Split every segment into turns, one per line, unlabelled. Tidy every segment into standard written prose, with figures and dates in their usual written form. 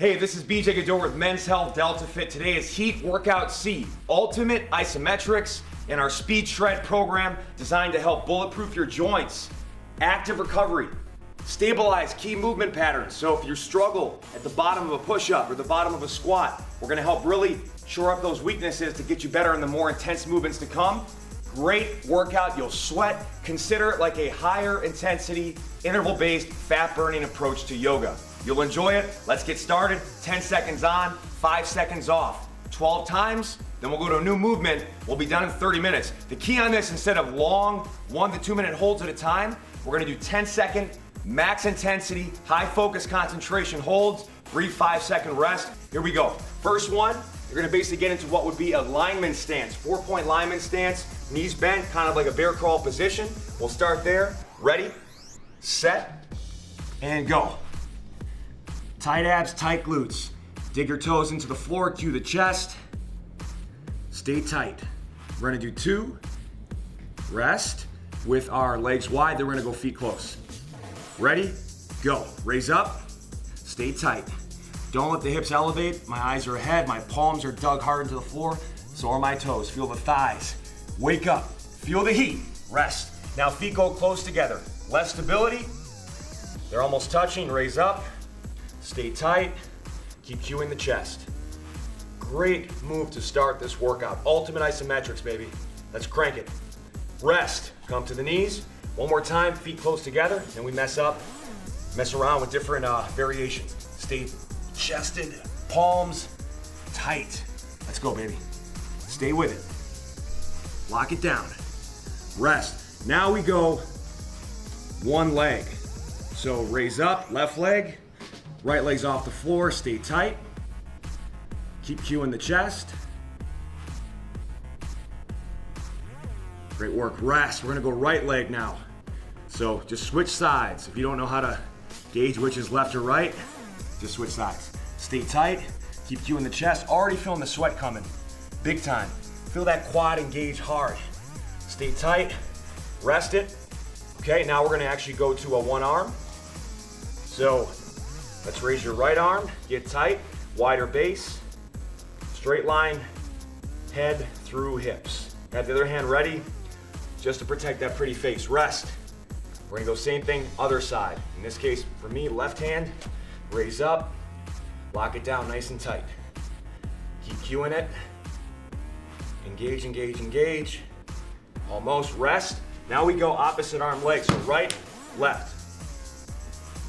Hey, this is BJ Gador with Men's Health Delta Fit. Today is Heat Workout C, Ultimate Isometrics, and our Speed Shred program designed to help bulletproof your joints, active recovery, stabilize key movement patterns. So if you struggle at the bottom of a push-up or the bottom of a squat, we're gonna help really shore up those weaknesses to get you better in the more intense movements to come. Great workout, you'll sweat. Consider it like a higher intensity, interval-based, fat-burning approach to yoga. You'll enjoy it. Let's get started. 10 seconds on, 5 seconds off. 12 times, then we'll go to a new movement. We'll be done in 30 minutes. The key on this, instead of long 1 to 2 minute holds at a time, we're gonna do 10-second, max intensity, high focus concentration holds, brief 5-second rest. Here we go. First one, you're gonna basically get into what would be a lineman stance, 4-point lineman stance, knees bent, kind of like a bear crawl position. We'll start there. Ready, set, and go. Tight abs, tight glutes. Dig your toes into the floor, cue the chest. Stay tight. We're gonna do 2, rest. With our legs wide, then we're gonna go feet close. Ready, go. Raise up, stay tight. Don't let the hips elevate. My eyes are ahead, my palms are dug hard into the floor, so are my toes. Feel the thighs. Wake up, feel the heat, rest. Now feet go close together. Less stability, they're almost touching, raise up. Stay tight, keep cueing the chest. Great move to start this workout. Ultimate isometrics, baby. Let's crank it. Rest, come to the knees. One more time, feet close together, and we mess around with different variations. Stay chested, palms tight. Let's go, baby. Stay with it. Lock it down. Rest. Now we go one leg. So raise up, left leg. Right leg's off the floor, stay tight. Keep cueing the chest. Great work, rest. We're gonna go right leg now. So just switch sides. If you don't know how to gauge which is left or right, just switch sides. Stay tight, keep cueing the chest. Already feeling the sweat coming, big time. Feel that quad engage hard. Stay tight, rest it. Okay, now we're gonna actually go to a one arm. So let's raise your right arm, get tight, wider base, straight line, head through hips. Got the other hand ready, just to protect that pretty face. Rest. We're gonna go same thing, other side. In this case, for me, left hand, raise up, lock it down nice and tight. Keep cueing it. Engage, engage, engage. Almost, rest. Now we go opposite arm leg, so right, left.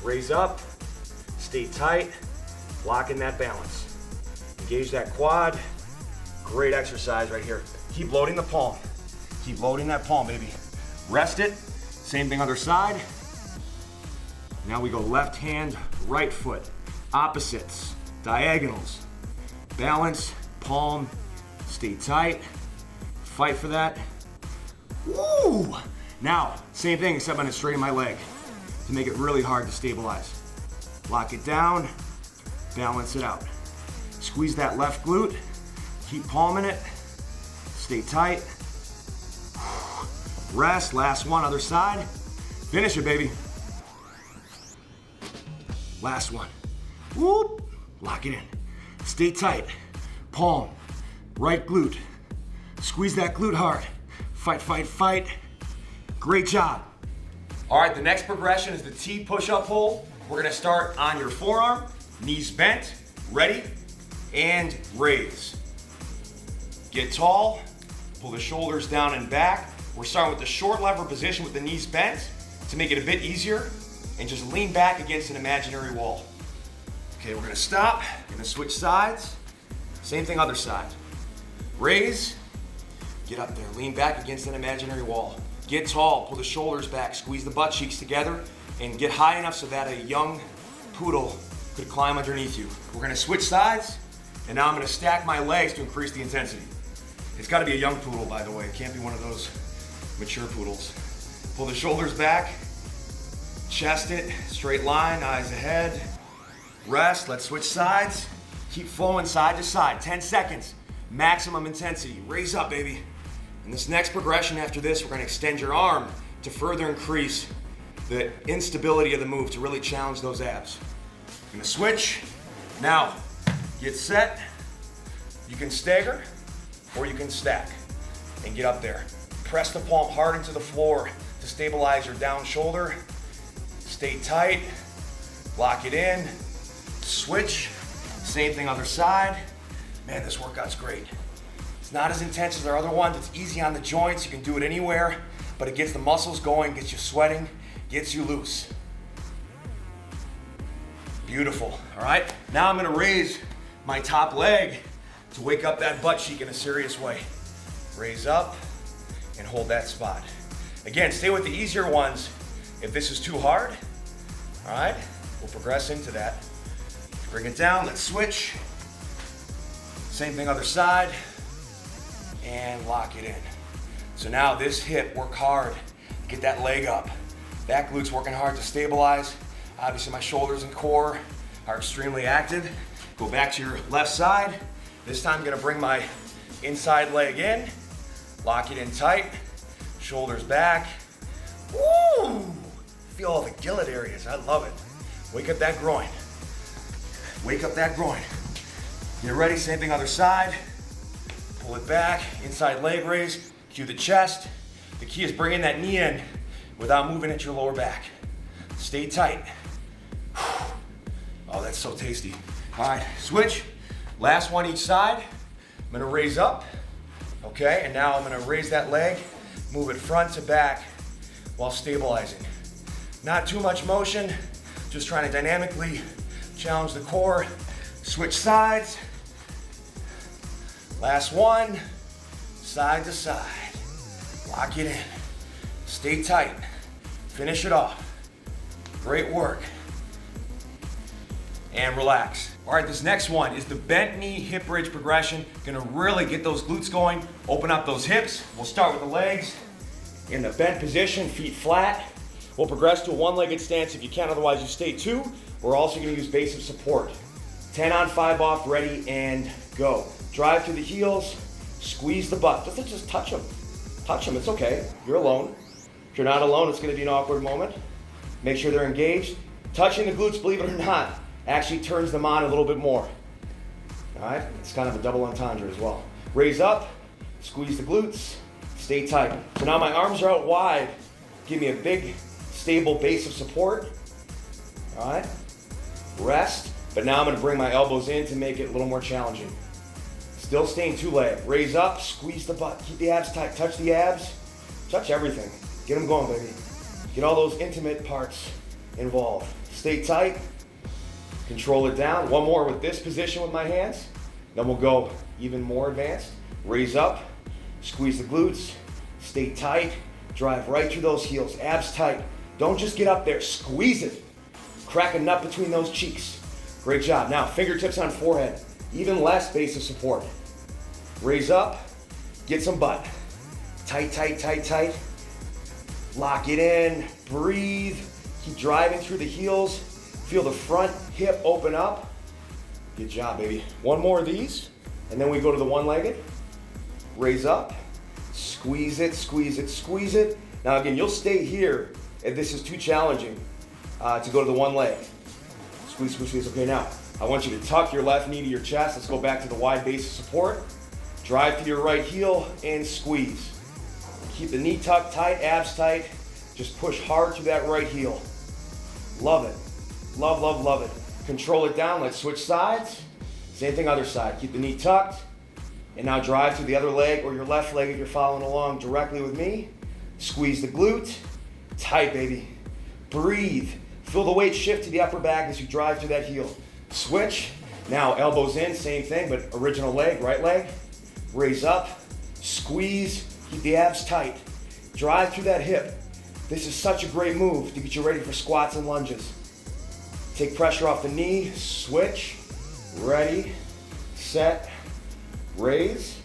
Raise up. Stay tight, lock in that balance. Engage that quad. Great exercise right here. Keep loading the palm. Keep loading that palm, baby. Rest it. Same thing other side. Now we go left hand, right foot. Opposites, diagonals. Balance, palm, stay tight. Fight for that. Woo! Now, same thing except I'm gonna straighten my leg to make it really hard to stabilize. Lock it down, balance it out. Squeeze that left glute, keep palming it, stay tight. Rest, last one, other side. Finish it, baby. Last one. Whoop, lock it in. Stay tight, palm, right glute. Squeeze that glute hard. Fight, fight, fight. Great job. All right, the next progression is the T push-up hold. We're gonna start on your forearm, knees bent, ready, and raise. Get tall, pull the shoulders down and back. We're starting with the short lever position with the knees bent to make it a bit easier, and just lean back against an imaginary wall. Okay, we're gonna stop, gonna switch sides. Same thing other side. Raise, get up there, lean back against an imaginary wall. Get tall, pull the shoulders back, squeeze the butt cheeks together, and get high enough so that a young poodle could climb underneath you. We're gonna switch sides, and now I'm gonna stack my legs to increase the intensity. It's gotta be a young poodle, by the way. It can't be one of those mature poodles. Pull the shoulders back, chest it, straight line, eyes ahead. Rest, let's switch sides. Keep flowing side to side, 10 seconds, maximum intensity. Raise up, baby. In this next progression after this, we're gonna extend your arm to further increase the instability of the move, to really challenge those abs. I'm gonna switch, Now, get set. You can stagger or you can stack and get up there. Press the palm hard into the floor to stabilize your down shoulder. Stay tight, lock it in, switch, same thing other side. Man, this workout's great. It's not as intense as our other ones. It's easy on the joints. You can do it anywhere, but it gets the muscles going, gets you sweating, gets you loose. Beautiful, all right? Now I'm gonna raise my top leg to wake up that butt cheek in a serious way. Raise up and hold that spot. Again, stay with the easier ones. If this is too hard, all right, we'll progress into that. Bring it down, let's switch. Same thing other side, and lock it in. So now this hip, work hard, get that leg up. That glute's working hard to stabilize. Obviously my shoulders and core are extremely active. Go back to your left side. This time I'm gonna bring my inside leg in, lock it in tight, shoulders back. Woo! Feel all the gillet areas, I love it. Wake up that groin. Wake up that groin. Get ready, same thing other side. Pull it back, inside leg raise, cue the chest. The key is bringing that knee in without moving at your lower back. Stay tight. Oh, that's so tasty. All right, switch. Last one each side. I'm gonna raise up, okay? And now I'm gonna raise that leg, move it front to back while stabilizing. Not too much motion, just trying to dynamically challenge the core. Switch sides. Last one, side to side. Lock it in. Stay tight. Finish it off. Great work. And relax. All right, this next one is the bent knee hip bridge progression. Gonna really get those glutes going, open up those hips. We'll start with the legs in the bent position, feet flat. We'll progress to a one-legged stance if you can, otherwise you stay two. We're also gonna use base of support. 10 on, 5 off, ready, and go. Drive through the heels, squeeze the butt. Just touch them. Touch them, it's okay. You're alone. If you're not alone, it's gonna be an awkward moment. Make sure they're engaged. Touching the glutes, believe it or not, actually turns them on a little bit more. All right, it's kind of a double entendre as well. Raise up, squeeze the glutes, stay tight. So now my arms are out wide. Give me a big, stable base of support. All right, rest. But now I'm gonna bring my elbows in to make it a little more challenging. Still staying two-leg. Raise up, squeeze the butt, keep the abs tight. Touch the abs, touch everything. Get them going, baby. Get all those intimate parts involved. Stay tight, control it down. One more with this position with my hands. Then we'll go even more advanced. Raise up, squeeze the glutes, stay tight, drive right through those heels, abs tight. Don't just get up there, squeeze it. Crack a nut between those cheeks. Great job. Now, fingertips on forehead. Even less base of support. Raise up, get some butt. Tight, tight, tight, tight. Lock it in, breathe. Keep driving through the heels. Feel the front hip open up. Good job, baby. One more of these, and then we go to the one-legged. Raise up, squeeze it, squeeze it, squeeze it. Now again, you'll stay here if this is too challenging to go to the one leg. Squeeze, squeeze, squeeze. Okay, now I want you to tuck your left knee to your chest. Let's go back to the wide base of support. Drive through your right heel and squeeze. Keep the knee tucked tight, abs tight. Just push hard through that right heel. Love it. Love, love, love it. Control it down. Let's switch sides. Same thing other side. Keep the knee tucked. And now drive through the other leg or your left leg if you're following along directly with me. Squeeze the glute. Tight, baby. Breathe. Feel the weight shift to the upper back as you drive through that heel. Switch. Now elbows in, same thing, but original leg, right leg. Raise up. Squeeze. Keep the abs tight. Drive through that hip. This is such a great move to get you ready for squats and lunges. Take pressure off the knee. Switch. Ready. Set. Raise.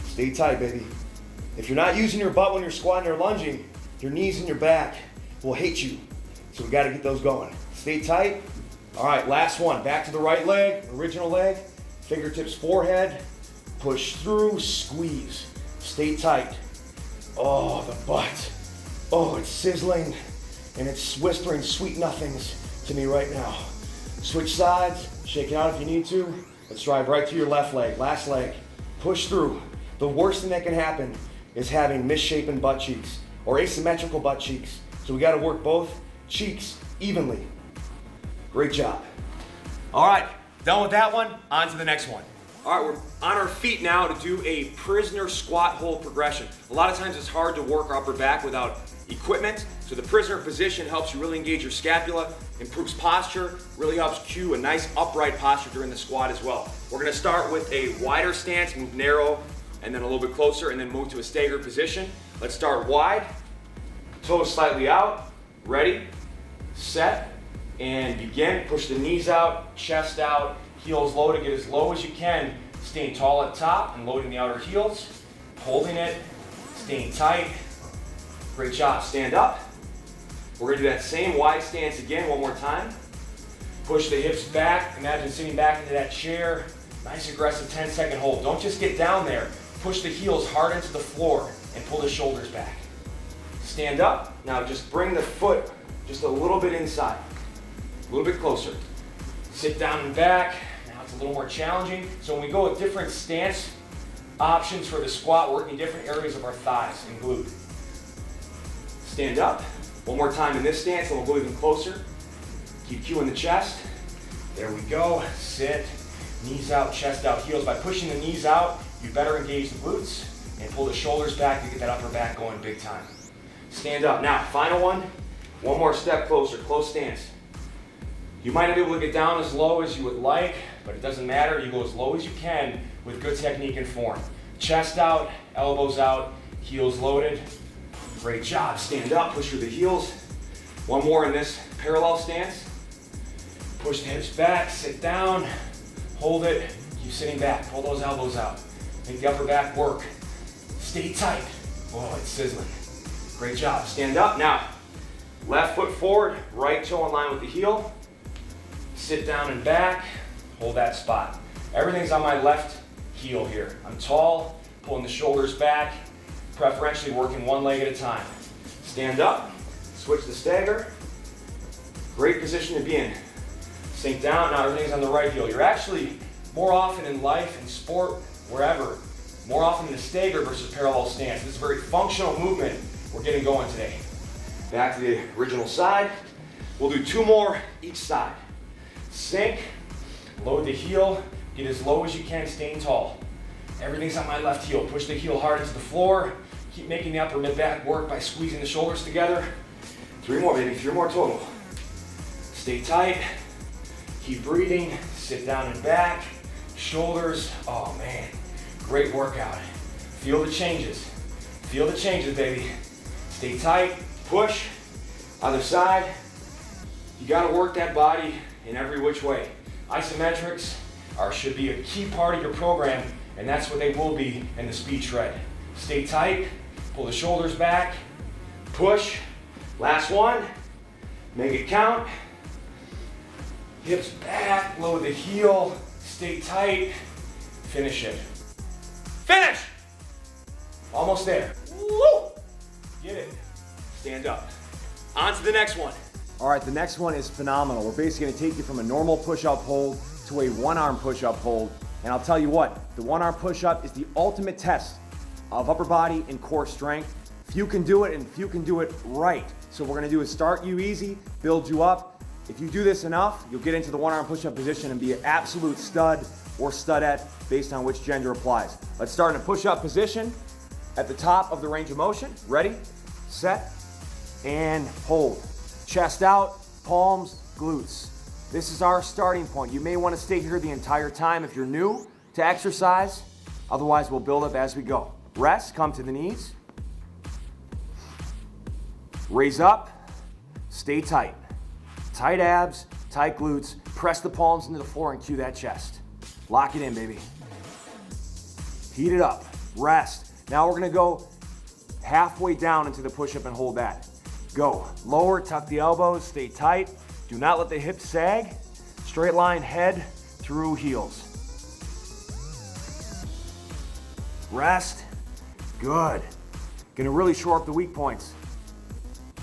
Stay tight, baby. If you're not using your butt when you're squatting or lunging, your knees and your back will hate you. So we gotta get those going. Stay tight. All right, last one. Back to the right leg, original leg. Fingertips forehead. Push through, squeeze. Stay tight. Oh, the butt. Oh, it's sizzling and it's whispering sweet nothings to me right now. Switch sides, shake it out if you need to. Let's drive right through your left leg, last leg. Push through. The worst thing that can happen is having misshapen butt cheeks or asymmetrical butt cheeks. So we gotta work both cheeks evenly. Great job. All right, done with that one, on to the next one. All right, we're on our feet now to do a prisoner squat hold progression. A lot of times it's hard to work our upper back without equipment, so the prisoner position helps you really engage your scapula, improves posture, really helps cue a nice upright posture during the squat as well. We're gonna start with a wider stance, move narrow, and then a little bit closer, and then move to a staggered position. Let's start wide, toes slightly out, ready, set, and begin. Push the knees out, chest out, heels loaded, get as low as you can, staying tall at top and loading the outer heels, holding it, staying tight. Great job, stand up. We're gonna do that same wide stance again, one more time. Push the hips back, imagine sitting back into that chair. Nice aggressive 10-second hold. Don't just get down there. Push the heels hard into the floor and pull the shoulders back. Stand up, now just bring the foot just a little bit inside, a little bit closer. Sit down and back. Now it's a little more challenging. So when we go with different stance options for the squat, working different areas of our thighs and glute. Stand up. One more time in this stance, and we'll go even closer. Keep cueing the chest. There we go. Sit. Knees out, chest out, heels. By pushing the knees out, you better engage the glutes and pull the shoulders back to get that upper back going big time. Stand up. Now, final one. One more step closer. Close stance. You might not be able to get down as low as you would like, but it doesn't matter. You go as low as you can with good technique and form. Chest out, elbows out, heels loaded. Great job. Stand up, push through the heels. One more in this parallel stance. Push the hips back, sit down, hold it, keep sitting back, pull those elbows out. Make the upper back work. Stay tight. Oh, it's sizzling. Great job. Stand up. Now, left foot forward, right toe in line with the heel. Sit down and back, hold that spot. Everything's on my left heel here. I'm tall, pulling the shoulders back, preferentially working one leg at a time. Stand up, switch the stagger. Great position to be in. Sink down, now everything's on the right heel. You're actually more often in life, in sport, wherever, more often in the stagger versus parallel stance. This is a very functional movement we're getting going today. Back to the original side. We'll do two more each side. Sink, load the heel, get as low as you can, staying tall. Everything's on my left heel. Push the heel hard into the floor. Keep making the upper mid-back work by squeezing the shoulders together. 3 more, baby, 3 more total. Stay tight, keep breathing, sit down and back, shoulders, oh man, great workout. Feel the changes, baby. Stay tight, push, other side. You gotta work that body in every which way. Isometrics should be a key part of your program, and that's what they will be in the speed shred. Stay tight, pull the shoulders back, push, last one, make it count. Hips back, load the heel, stay tight, finish it. Finish! Almost there. Woo! Get it. Stand up. On to the next one.
All right, the next one is phenomenal. We're basically gonna take you from a normal push-up hold to a one-arm push-up hold. And I'll tell you what, the one-arm push-up is the ultimate test of upper body and core strength. Few can do it and few can do it right. So what we're gonna do is start you easy, build you up. If you do this enough, you'll get into the one-arm push-up position and be an absolute stud or studette based on which gender applies. Let's start in a push-up position at the top of the range of motion. Ready, set, and hold. Chest out, palms, glutes. This is our starting point. You may want to stay here the entire time if you're new to exercise. Otherwise, we'll build up as we go. Rest, come to the knees. Raise up, stay tight. Tight abs, tight glutes. Press the palms into the floor and cue that chest. Lock it in, baby. Heat it up, rest. Now we're gonna go halfway down into the push-up and hold that. Go, lower, tuck the elbows, stay tight. Do not let the hips sag. Straight line head through heels. Rest, good. Gonna really shore up the weak points.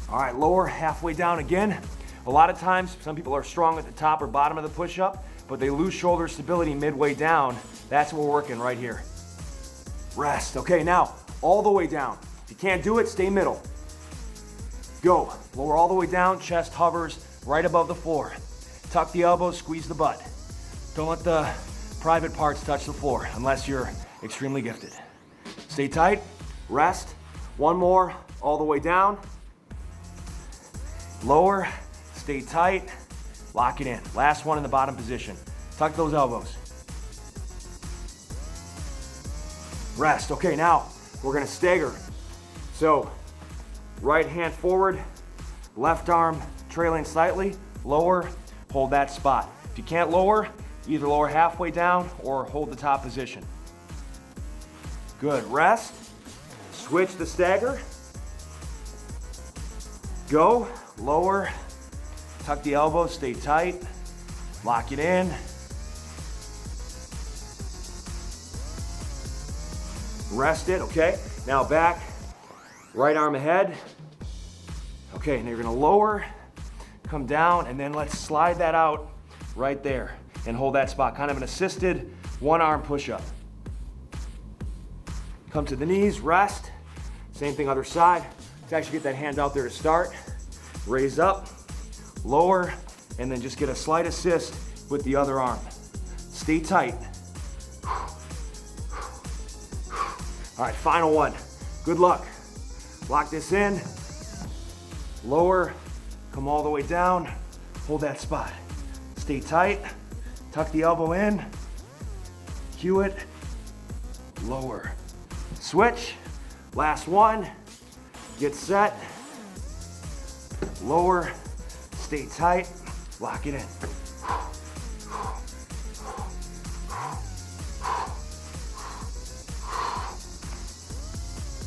All right, lower, halfway down again. A lot of times, some people are strong at the top or bottom of the push-up, but they lose shoulder stability midway down. That's what we're working right here. Rest. Okay, now, all the way down. If you can't do it, stay middle. Go. Lower all the way down, chest hovers right above the floor. Tuck the elbows, squeeze the butt. Don't let the private parts touch the floor unless you're extremely gifted. Stay tight, rest. One more, all the way down. Lower, stay tight, lock it in. Last one in the bottom position. Tuck those elbows. Rest. Okay, now we're gonna stagger. So, right hand forward, left arm trailing slightly, lower, hold that spot. If you can't lower, either lower halfway down or hold the top position. Good, rest. Switch the stagger. Go, lower, tuck the elbows, stay tight, lock it in. Rest it, okay? Now back, right arm ahead. Okay, now you're gonna lower, come down, and then let's slide that out right there and hold that spot. Kind of an assisted one arm push-up. Come to the knees, rest. Same thing other side. Let's actually get that hand out there to start. Raise up, lower, and then just get a slight assist with the other arm. Stay tight. All right, final one. Good luck. Lock this in. Lower, come all the way down. Hold that spot. Stay tight. Tuck the elbow in. Cue it. Lower. Switch. Last one. Get set. Lower. Stay tight. Lock it in.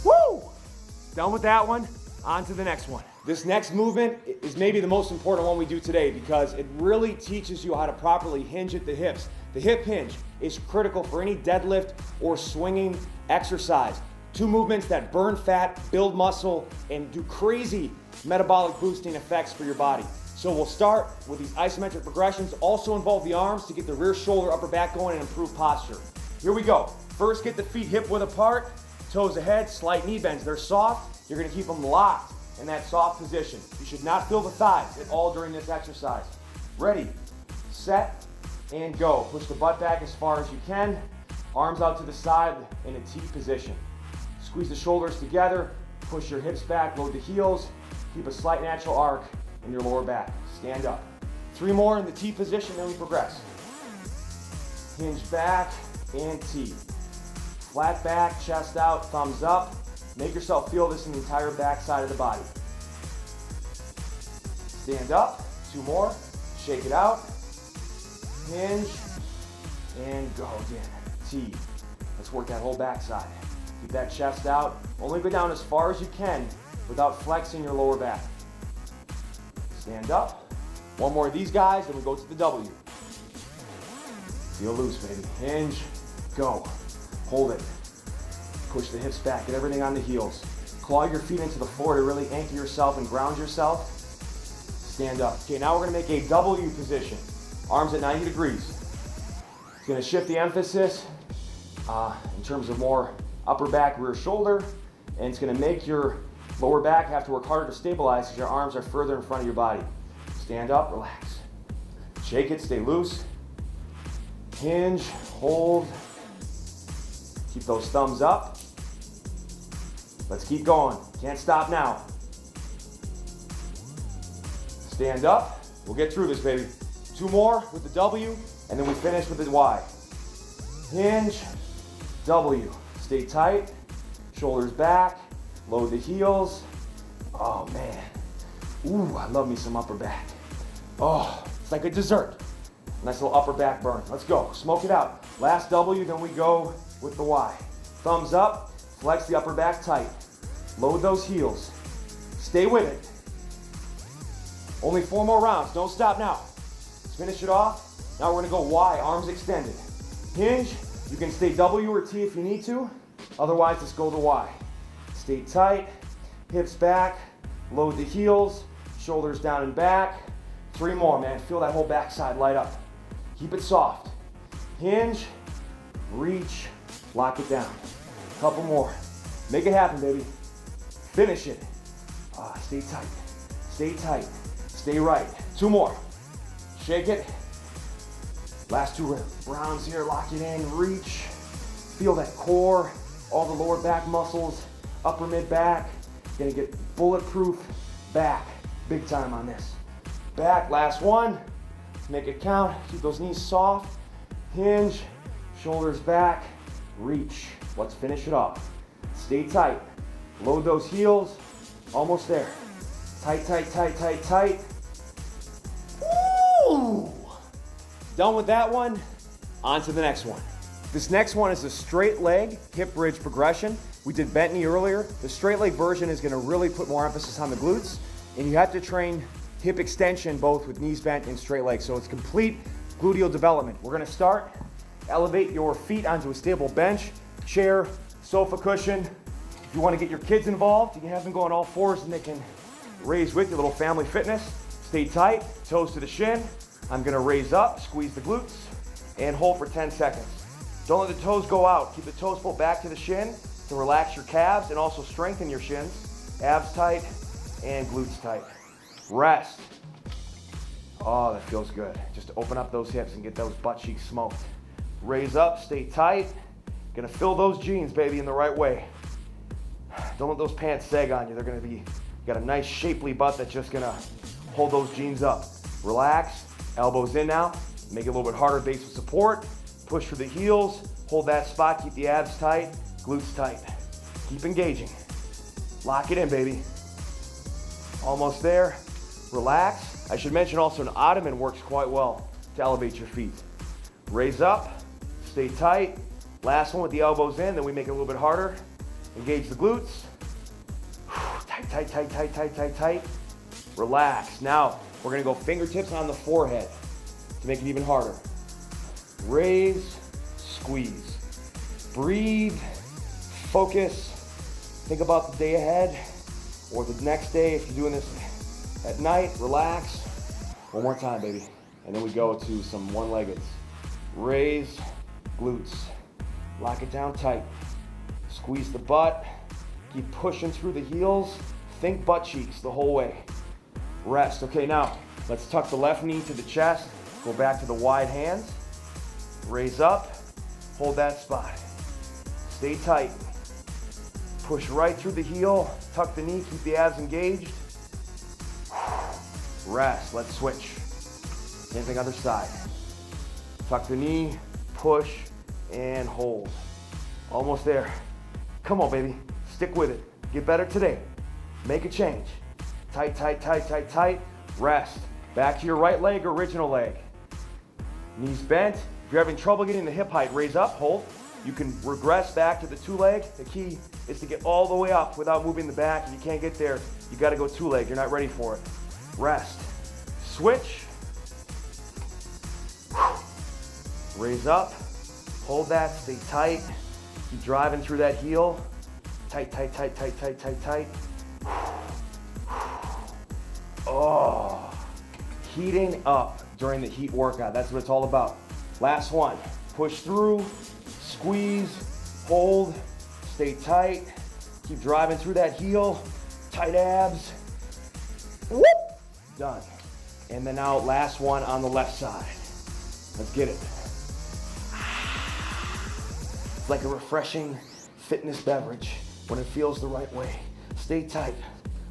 Woo! Done with that one. On to the next one. This next movement is maybe the most important one we do today because it really teaches you how to properly hinge at the hips. The hip hinge is critical for any deadlift or swinging exercise. Two movements that burn fat, build muscle, and do crazy metabolic boosting effects for your body. So we'll start with these isometric progressions, also involve the arms to get the rear shoulder, upper back going and improve posture. Here we go. First, get the feet hip width apart, toes ahead, slight knee bends. They're soft. You're gonna keep them locked in that soft position. You should not feel the thighs at all during this exercise. Ready, set, and go. Push the butt back as far as you can. Arms out to the side in a T position. Squeeze the shoulders together, push your hips back, load the heels, keep a slight natural arc in your lower back. Stand up. 3 more in the T position, then we progress. Hinge back and T. Flat back, chest out, thumbs up. Make yourself feel this in the entire back side of the body. Stand up, 2 more, shake it out. Hinge, and go again. T. Let's work that whole back side. Keep that chest out. Only go down as far as you can without flexing your lower back. Stand up. 1 more of these guys, then we go to the W. Feel loose, baby. Hinge, go. Hold it. Push the hips back, get everything on the heels. Claw your feet into the floor to really anchor yourself and ground yourself. Stand up. Okay, now we're gonna make a W position. Arms at 90 degrees. It's gonna shift the emphasis in terms of more upper back, rear shoulder, and it's gonna make your lower back have to work harder to stabilize because your arms are further in front of your body. Stand up, relax. Shake it, stay loose. Hinge, hold. Keep those thumbs up. Let's keep going. Can't stop now. Stand up. We'll get through this, baby. 2 more with the W, and then we finish with the Y. Hinge, W. Stay tight. Shoulders back. Load the heels. Oh, man. Ooh, I love me some upper back. Oh, it's like a dessert. Nice little upper back burn. Let's go. Smoke it out. Last W, then we go with the Y. Thumbs up. Flex the upper back tight. Load those heels. Stay with it. Only 4 more rounds. Don't stop now. Let's finish it off. Now we're gonna go Y, arms extended. Hinge. You can stay W or T if you need to. Otherwise, let's go to Y. Stay tight. Hips back. Load the heels. Shoulders down and back. 3 more, man. Feel that whole backside light up. Keep it soft. Hinge, reach, lock it down. Couple more. Make it happen, baby. Finish it. Stay tight. Stay tight. Stay right. 2 more. Shake it. Last 2 rounds here. Lock it in. Reach. Feel that core. All the lower back muscles. Upper mid back. Gonna get bulletproof back. Big time on this. Back. Last one. Make it count. Keep those knees soft. Hinge. Shoulders back. Reach. Let's finish it off. Stay tight. Load those heels. Almost there. Tight, tight, tight, tight, tight. Woo! Done with that one. On to the next one. This next one is a straight leg hip bridge progression. We did bent knee earlier. The straight leg version is gonna really put more emphasis on the glutes, and you have to train hip extension both with knees bent and straight legs. So it's complete gluteal development. We're gonna start. Elevate your feet onto a stable bench, chair, sofa cushion. If you want to get your kids involved, you can have them go on all fours and they can raise with you, a little family fitness. Stay tight, toes to the shin. I'm gonna raise up, squeeze the glutes, and hold for 10 seconds. Don't let the toes go out. Keep the toes pulled back to the shin to relax your calves and also strengthen your shins. Abs tight and glutes tight. Rest. Oh, that feels good. Just open up those hips and get those butt cheeks smoked. Raise up, stay tight. Gonna fill those jeans, baby, in the right way. Don't let those pants sag on you. They're gonna be, you got a nice shapely butt that's just gonna hold those jeans up. Relax, elbows in now. Make it a little bit harder, base with support. Push through the heels, hold that spot, keep the abs tight, glutes tight. Keep engaging. Lock it in, baby. Almost there. Relax. I should mention also an ottoman works quite well to elevate your feet. Raise up, stay tight. Last one with the elbows in, then we make it a little bit harder. Engage the glutes. Tight, tight, tight, tight, tight, tight, tight. Relax. Now, we're gonna go fingertips on the forehead to make it even harder. Raise, squeeze. Breathe, focus. Think about the day ahead or the next day if you're doing this at night. Relax. One more time, baby. And then we go to some one-leggeds. Raise, glutes. Lock it down tight. Squeeze the butt. Keep pushing through the heels. Think butt cheeks the whole way. Rest. Okay, now let's tuck the left knee to the chest. Go back to the wide hands. Raise up. Hold that spot. Stay tight. Push right through the heel. Tuck the knee. Keep the abs engaged. Rest. Let's switch. Same thing other side. Tuck the knee. Push and hold. Almost there. Come on, baby. Stick with it. Get better today. Make a change. Tight, tight, tight, tight, tight. Rest. Back to your right leg, original leg. Knees bent. If you're having trouble getting the hip height, raise up, hold. You can regress back to the 2-leg. The key is to get all the way up without moving the back. If you can't get there, you gotta go 2-leg. You're not ready for it. Rest. Switch. Raise up. Hold that, stay tight. Keep driving through that heel. Tight, tight, tight, tight, tight, tight, tight. Oh, heating up during the heat workout. That's what it's all about. Last one. Push through, squeeze, hold, stay tight. Keep driving through that heel. Tight abs. Whoop. Done. And then now last one on the left side. Let's get it. It's like a refreshing fitness beverage when it feels the right way. Stay tight.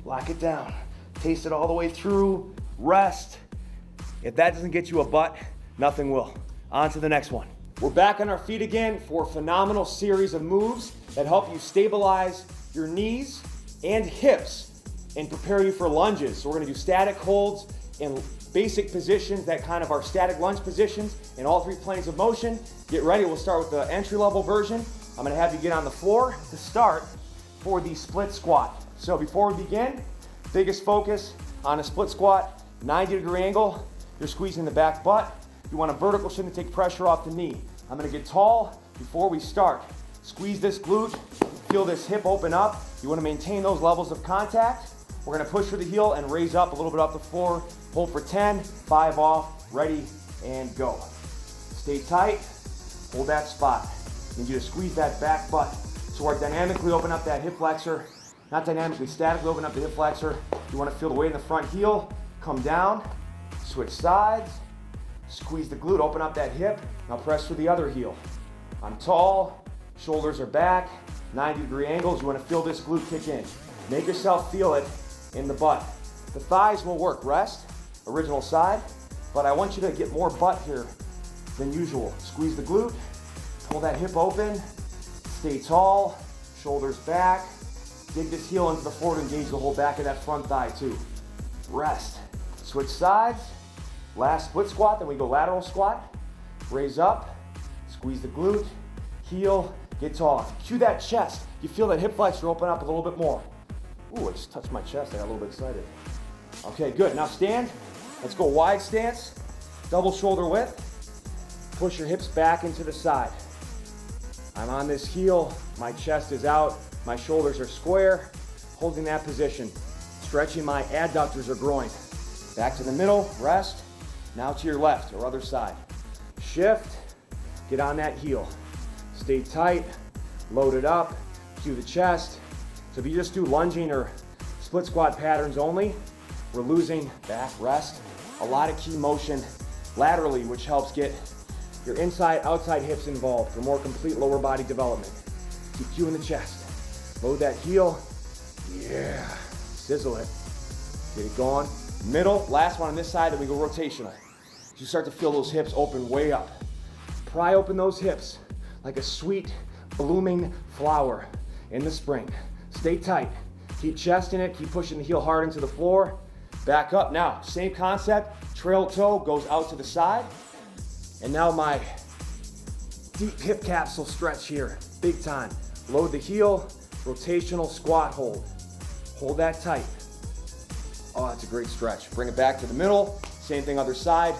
Lock it down. Taste it all the way through. Rest. If that doesn't get you a butt, nothing will. On to the next one. We're back on our feet again for a phenomenal series of moves that help you stabilize your knees and hips and prepare you for lunges. So we're gonna do static holds in basic positions that kind of are static lunge positions in all 3 planes of motion. Get ready, we'll start with the entry-level version. I'm gonna have you get on the floor to start for the split squat. So before we begin, biggest focus on a split squat, 90-degree angle. You're squeezing the back butt. You want a vertical shin to take pressure off the knee. I'm gonna get tall before we start. Squeeze this glute, feel this hip open up. You wanna maintain those levels of contact. We're gonna push for the heel and raise up a little bit off the floor. Hold for 10, 5 off, ready, and go. Stay tight, hold that spot. Need you to squeeze that back butt. So we're dynamically open up that hip flexor. Not dynamically, statically open up the hip flexor. You wanna feel the weight in the front heel, come down, switch sides, squeeze the glute, open up that hip. Now press through the other heel. I'm tall, shoulders are back, 90-degree angles. You wanna feel this glute kick in. Make yourself feel it in the butt. The thighs will work, rest, original side, but I want you to get more butt here than usual. Squeeze the glute, pull that hip open, stay tall, shoulders back, dig this heel into the floor to engage the whole back of that front thigh too. Rest, switch sides, last split squat, then we go lateral squat, raise up, squeeze the glute, heel, get tall. Cue that chest. You feel that hip flexor open up a little bit more. Ooh, I just touched my chest, I got a little bit excited. Okay, good, now stand. Let's go wide stance, double shoulder width. Push your hips back into the side. I'm on this heel, my chest is out, my shoulders are square, holding that position. Stretching my adductors or groin. Back to the middle, rest. Now to your left or other side. Shift, get on that heel. Stay tight, load it up, cue the chest. So if you just do lunging or split squat patterns only, we're losing back rest. A lot of key motion laterally, which helps get your inside, outside hips involved for more complete lower body development. Keep cueing the chest. Load that heel. Yeah. Sizzle it. Get it going. Middle, last one on this side, then we go rotational. You start to feel those hips open way up. Pry open those hips like a sweet, blooming flower in the spring. Stay tight. Keep chest in it. Keep pushing the heel hard into the floor. Back up. Now, same concept. Trail toe goes out to the side. And now my deep hip capsule stretch here. Big time. Load the heel. Rotational squat hold. Hold that tight. Oh, that's a great stretch. Bring it back to the middle. Same thing other side.